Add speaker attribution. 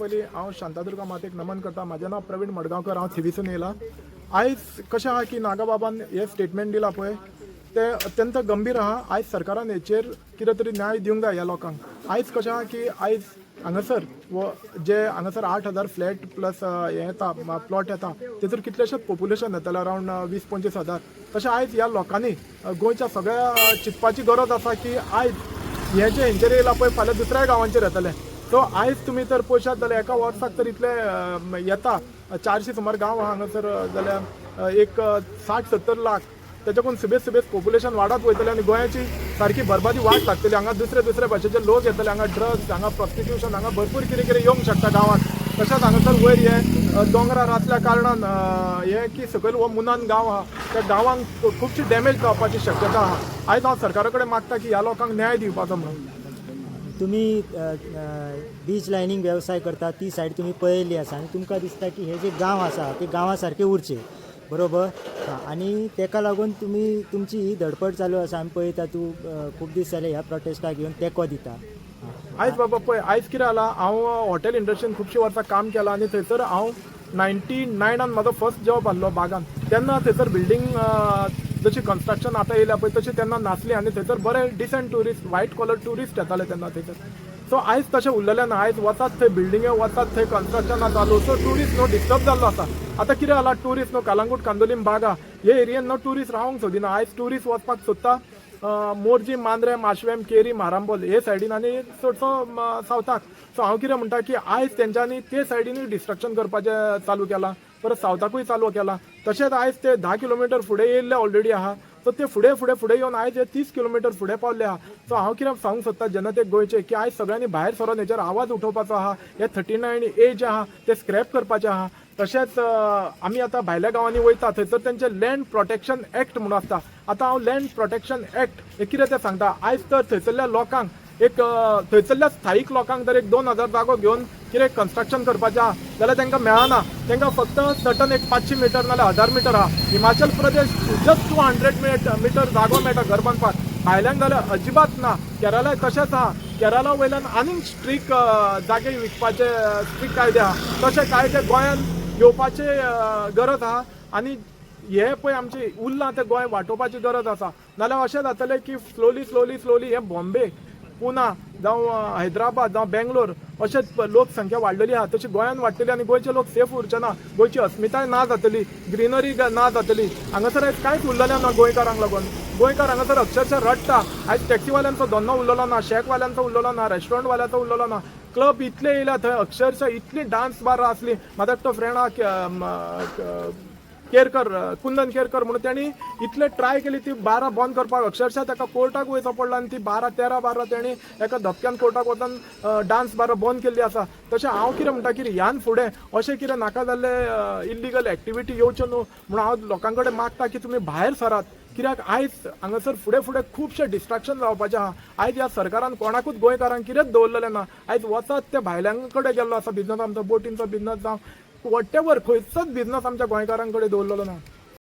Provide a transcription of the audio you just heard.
Speaker 1: पयलीं हांव शांतादुर्गा मातेक नमन करता. म्हाजें नांव प्रवीण मडगांवकर. हांव थिवीसून येयला. आयज कशें आहा की नागाबाबान हे स्टेटमेंट दिला पळय ते अत्यंत गंभीर आहा. आयज सरकारान हेचेर कितें तरी न्याय दिवंक जाय ह्या लोकांक. आयज कशें आहा की आयज हांगासर जे हांगासर 8,000 फ्लॅट प्लस हे येता प्लॉट येता तेतूर कितलेशेच पॉप्युलेशन येतलें अरावंड 20-25,000. तशें आयज ह्या लोकांनी गोंयच्या सगळ्या चिंतपाची गरज आसा की आयज हे जे हेंचेर येयला पळय फाल्यां दुसऱ्या गांवांचेर येतले. सो आयज तुमी तर पळयशात जाल्यार एका वर्साक तर इतले येता 400 सुमार गांव आहा हांगासर जाल्यार एक 60-70 लाख त्याच्याकून सुबेज पॉप्युलेशन वाडत वयतलें आनी गोंयाची सारकी बरबादी वाट लागतली. हांगा दुसरे भाशेचे लोक येतले. हांगा ड्रग्स, हांगा प्रॉस्टिट्यूशन, हांगा भरपूर कितें येवंक शकता गांवांत. तशेंच हांगासर वयर हे दोंगरार आसल्या कारणान हे की सकयल हो मुनान गांव आहा त्या गांवांक खुबशी डॅमेज जावपाची शक्यता आहा. आयज हांव सरकारा कडेन मागता की ह्या लोकांक न्याय दिवपाचो म्हणून.
Speaker 2: तुम्ही बीच लायनींग वेवसाय करता ती सायड तुम्ही पळयल्ली आसा आनी तुमकां दिसता की हे जे गांव आसा ते गांवा सारके उरचे बरोबर. आनी तेका लागून तुमची ही धडपड चालू आसा. आमी पळयता तूं खूब दीस जाले ह्या प्रोटेस्टाक येवन तेंको दिता.
Speaker 1: आयज बाबा पळय आयज कितें जाला हांव हॉटेल इंडस्ट्रीन खुबशीं वर्सां काम केलां आनी थंयसर हांव 99 म्हाजो फर्स्ट जॉब आसलो बागान. तेन्ना थंयसर बिल्डींग जशी कन्स्ट्रक्शन आतां येयल्या पळय तशी तेन्ना नासली आनी थंयसर बरे decent tourist white collar tourist येताले तेन्ना थंयसर. सो आयज तशें उरलेलें ना. आयज वतात थंय बिल्डिंगे वतात थंय कन्स्ट्रक्शनां चालू. सो ट्युरिस्ट न्हू डिस्टर्ब जाल्लो आसा. आतां कितें जाला ट्युरिस्ट न्हू कालांगूट कांदोलीम बागा हे एरियेन न्हू ट्युरिस्ट रावंक सोदिना. आयज ट्युरिस्ट वचपाक सोदता मोरजी, मांद्रे, माशवेम, केरी, मारांबोल हे सायडीन आनी चडसो सावथाक. सो हांव कितें म्हणटा की आयज तेंच्यांनी ते सायडीनूय डिस्ट्रक्शन करपाचें चालू केलां. परत सावथाकूय चालू केलां. तशेंच आयज ते 10 किलोमिटर फुडें येयल्ले ऑलरेडी आहा. सो ते फुडें येवन आयज हे 30 किलोमिटर फुडें पावले आहा. सो हांव कितें सांगूंक सोदता जनतेक गोंयचे की आयज सगळ्यांनी भायर सरोन हेचेर आवाज उठोवपाचो आहा. हे 39 ए जे आहा ते स्क्रॅप करपाचे आहा. तशेंच आमी आतां भायल्या गांवांनी वयता थंयसर तेंचे लँड प्रोटेक्शन एक्ट म्हणून आसता. आतां हांव लँड प्रोटेक्शन एक्ट हे कितें तें सांगता. आयज तर थंयसरल्या लोकांक एक थंयसरल्या स्थायीक लोकांक जर एक 2,000 जागो घेवन कितें कन्स्ट्रक्शन करपाचें आहा जाल्यार तांकां मेळना. तांकां फक्त सर्टन एक 500 मिटर नाल्यार 1000 मिटर आहा. हिमाचल प्रदेश जस्ट 200 मिटर जागो मेळटा घर बांदपाक. भायल्यांक जाल्यार अजिबात ना. केरळा तशेंच आहा. केरळा वयल्यान आनीक स्ट्रीक जागे विकपाचे स्ट्रीक कायदे आहा. तशे कायदे गोंयान येवपाचे गरज आहा. आनी हे पळय आमचे उरलां तें गोंय वांटोवपाची गरज आसा. नाल्यार अशें जातलें की स्लोली हे बॉम्बे, पुना जावं हैदराबाद जावं बेंगलोर अशेंच लोकसंख्या वाडलेली आहा तशी गोंयान वाडटली आनी गोंयचे लोक सेफ उरचे ना. गोंयची अस्मिताय ना जातली, ग्रीनरी ना जातली. हांगासर आयज कांयच उरलेलें ना गोंयकारांक लागून. गोंयकार हांगासर अक्षरशः रडटा. आयज टॅक्सीवाल्यांचो धंदो उरलेलो ना, शेकवाल्यांचो उरलेलो ना, रेस्टॉरंटवाल्याचो उरलेलो ना. क्लब इतले येयल्या थंय अक्षरशः इतली डान्स बार आसली. म्हाजो एकटो फ्रेंड आहा केरकर कुंदन केरकर म्हणून त्यांनी इतले ट्राय केली ती 12 बंद करपाक. अक्षरशः ताका कोर्टाक वयचो पडलो आनी ती 13 तेणी एका धपक्यान कोर्टाक वचून डान्स बार बंद केल्ली आसा. तशें हांव कितें म्हणटा की ह्यान फुडें अशें कितें नाका जाल्ले इल्लिगल एक्टिविटी येवच्यो न्हू म्हणून हांव लोकां कडेन मागता की तुमी भायर सरात. कित्याक आयज हांगासर फुडें खुबशे डिस्ट्रॅक्शन जावपाचें आहा. आयज ह्या सरकारान कोणाकूच गोंयकारांक कितेंच दवरलेलें ना. आयज वचत ते भायल्यां कडेन गेल्लो आसा बिझनस. आमचो बोटींचो बिझनस जावं वॉटेवर खंयचोच बिझनस आमच्या गोंयकारांक कडेन दवरलेलो ना.